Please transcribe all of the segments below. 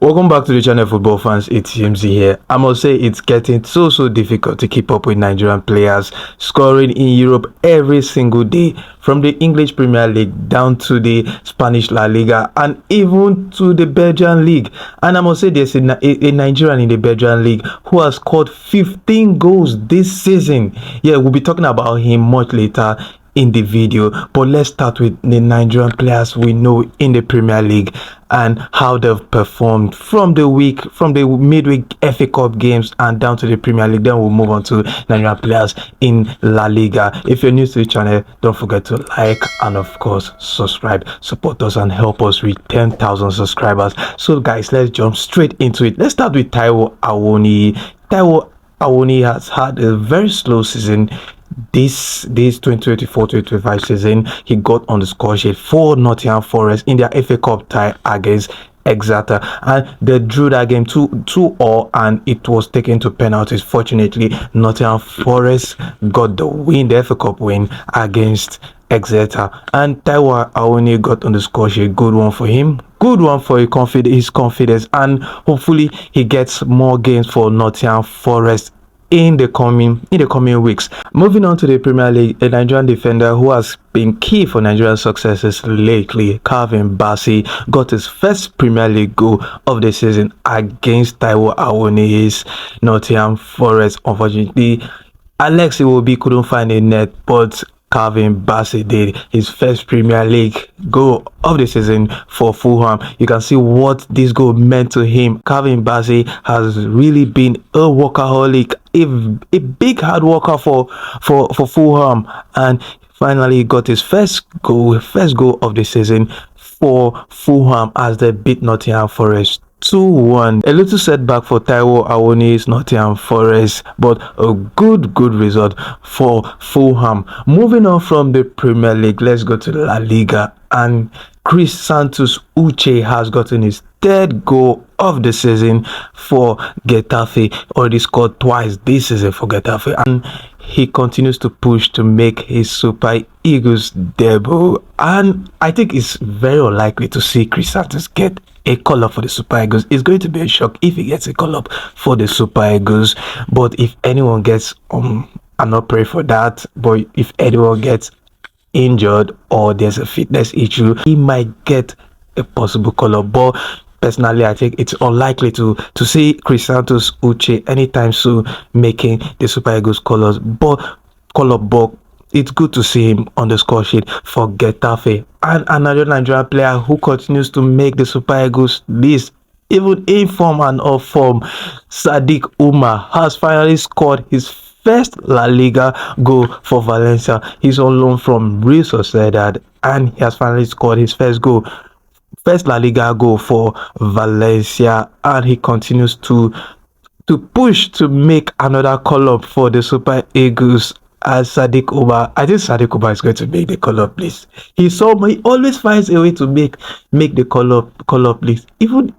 Welcome back to the channel, football fans. It's TMZ here. I must say it's getting so difficult to keep up with Nigerian players scoring in Europe every single day, from the English Premier League down to the Spanish La Liga and even to the Belgian League. And I must say there's a Nigerian in the Belgian League who has scored 15 goals this season. Yeah, we'll be talking about him much later in the video, but let's start with the Nigerian players we know in the Premier League and how they've performed from the midweek F.A Cup games and down to the Premier League. Then we'll move on to Nigerian players in La Liga. If you're new to the channel, don't forget to like and of course subscribe. Support us and help us reach 10,000 subscribers. So guys, let's jump straight into it. Let's start with Taiwo Anoniyi. Taiwo Anoniyi has had a very slow season this 2024-2025 season. He got on the score sheet for Nottingham Forest in their FA Cup tie against Exeter, and they drew that game 2-2, and it was taken to penalties. Fortunately, Nottingham Forest got the win, the FA Cup win against Exeter, and Taiwo Anoniyi got on the score sheet. Good one for him, good one for his confidence, and hopefully he gets more games for Nottingham Forest in the coming weeks. Moving on to the Premier League, a Nigerian defender who has been key for Nigerian successes lately, Bassey, got his first Premier League goal of the season against Taiwo Anoniyi's Nottingham Forest. Unfortunately, Alex Iwobi couldn't find a net, but Bassey did his first Premier League goal of the season for Fulham. You can see what this goal meant to him. Bassey has really been a workaholic, a big hard worker for Fulham, and finally got his first goal of the season for Fulham as they beat Nottingham Forest 2-1. A little setback for Taiwo Anoniyi's Nottingham Forest, but a good result for Fulham. Moving on from the Premier League, let's go to La Liga, and Chrisantus Uche has gotten his third goal of the season for Getafe. Already scored twice this season for Getafe, and he continues to push to make his Super Eagles debut. And I think it's very unlikely to see Chrisantus get a call-up for the Super Eagles. It's going to be a shock if he gets a call-up for the Super Eagles. But if anyone gets, I'm not praying for that, but if anyone gets injured or there's a fitness issue, he might get a possible call-up. But personally, I think it's unlikely to see Chrisantus Uche anytime soon making the Super Eagles call-up. But it's good to see him on the score sheet for Getafe. And another Nigerian player who continues to make the Super Eagles list, even in form and off form, Sadiq Umar has finally scored his first La Liga goal for Valencia. He's on loan from Real Sociedad, and he has finally scored his first La Liga goal for Valencia, and he continues to push to make another call-up for the Super Eagles as Sadiq Umar. I think Sadiq Umar is going to make the call-up list. He always finds a way to make the call-up list, even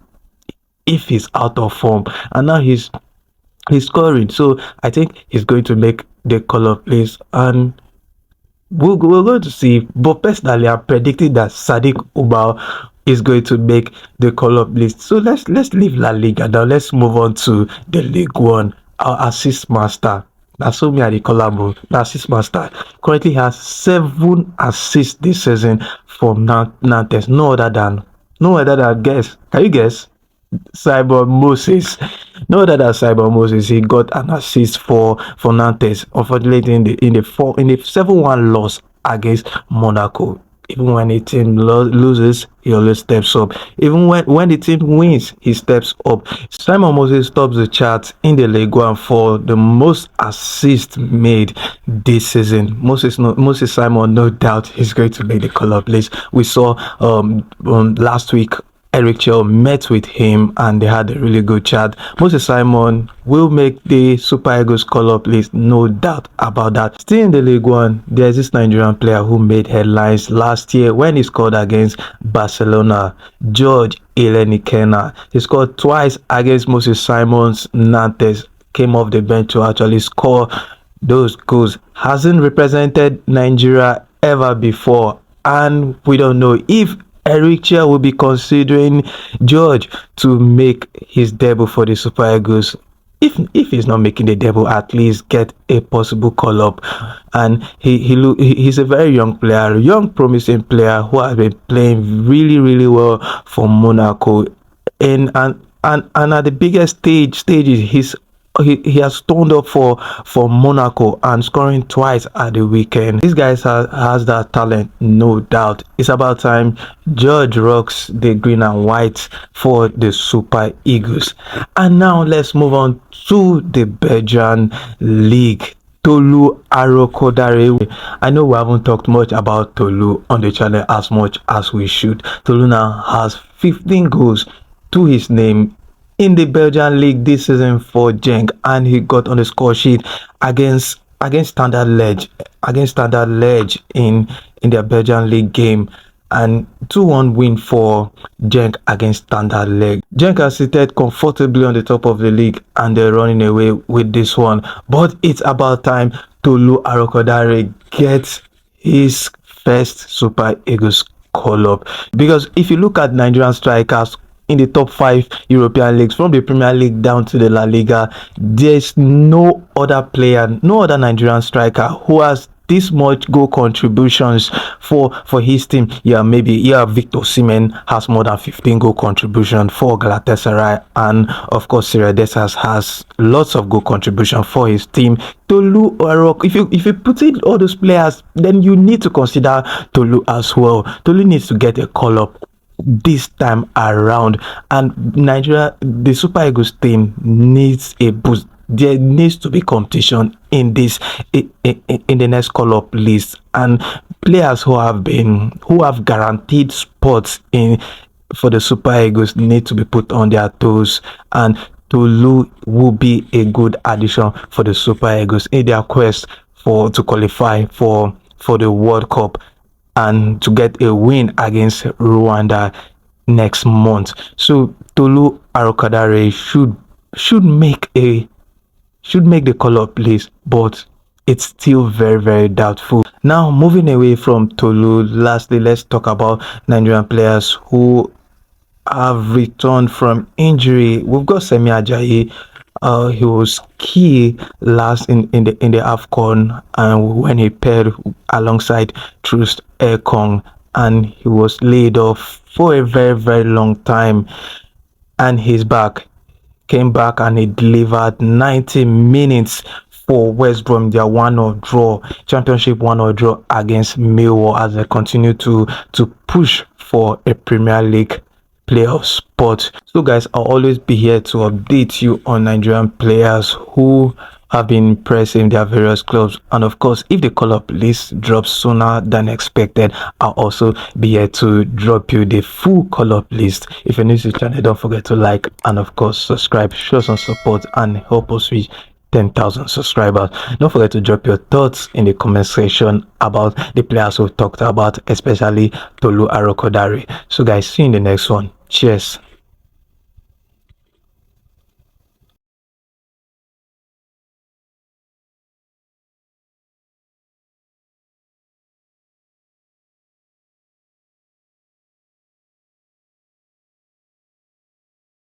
if he's out of form, and now he's scoring. So I think he's going to make the call-up list, and we're going to see. But personally, I'm predicting that Sadiq Umar is going to make the call-up list. So let's leave La Liga now. Let's move on to the League One. Our assist master, that's so me at the collabo. The assist master currently has 7 assists this season for Nantes. No other than guess. Can you guess? Simon Moses. No other than Simon Moses. He got an assist for Nantes. Unfortunately, in the 7-1 loss against Monaco. Even when a team loses, he always steps up. Even when the team wins, he steps up. Simon Moses tops the chart in the League One for the most assists made this season. Moses Simon, no doubt, is going to make the call-up list. We saw last week, Eric Chelle met with him and they had a really good chat. Moses Simon will make the Super Eagles call-up list, no doubt about that. Still in the League One, there's this Nigerian player who made headlines last year when he scored against Barcelona, George Elenikena. He scored twice against Moses Simon's Nantes, came off the bench to actually score those goals. Hasn't represented Nigeria ever before, and we don't know if Eric Chelle will be considering George to make his debut for the Super Eagles. If he's not making the debut, at least get a possible call up. And he's a very young player, young promising player who has been playing really well for Monaco. And at the biggest stages, he has turned up for Monaco and scoring twice at the weekend. This guy has that talent, no doubt. It's about time George rocks the green and white for the Super Eagles. And now let's move on to the Belgian League. Tolu Arokodare. I know we haven't talked much about Tolu on the channel as much as we should. Tolu now has 15 goals to his name in the Belgian League this season for Genk, and he got on the score sheet against Standard Liège in their Belgian League game, and 2-1 win for Genk against Standard Liège. Genk are seated comfortably on the top of the league and they're running away with this one, but it's about time Tolu Arokodare gets his first Super Eagles call up, because if you look at Nigerian strikers in the top 5 European leagues, from the Premier League down to the La Liga, there's no other player, no other Nigerian striker who has this much goal contributions for his team. Maybe Victor Osimhen has more than 15 goal contribution for Galatasaray, and of course Sierra Desas has lots of goal contribution for his team. Tolu Arokodare, if you put in all those players, then you need to consider Tolu as well. Tolu needs to get a call up this time around, and Nigeria, the Super Eagles team, needs a boost. There needs to be competition in this in the next call up list, and players who have guaranteed spots for the Super Eagles need to be put on their toes, and Tolu will be a good addition for the Super Eagles in their quest to qualify for the World Cup and to get a win against Rwanda next month. So Tolu Arokodare should make the call up list, but it's still very doubtful. Now, moving away from Tolu, lastly, let's talk about Nigerian players who have returned from injury. We've got Semi Ajayi. He was key last in the AFCON, and when he paired alongside Trust Ekong, and he was laid off for a very long time, and he's back. Came back and he delivered 90 minutes for West Brom, their 1-0 draw, championship 1-0 draw against Millwall, as they continue to push for a Premier League playoff spot. So guys, I'll always be here to update you on Nigerian players who have been impressing their various clubs, and of course, if the call up list drops sooner than expected, I'll also be here to drop you the full call up list. If you're new to the channel, don't forget to like and of course subscribe, show some support and help us reach 10,000 subscribers. Don't forget to drop your thoughts in the comment section about the players we've talked about, especially Tolu Arokodare. So guys, see you in the next one. Cheers.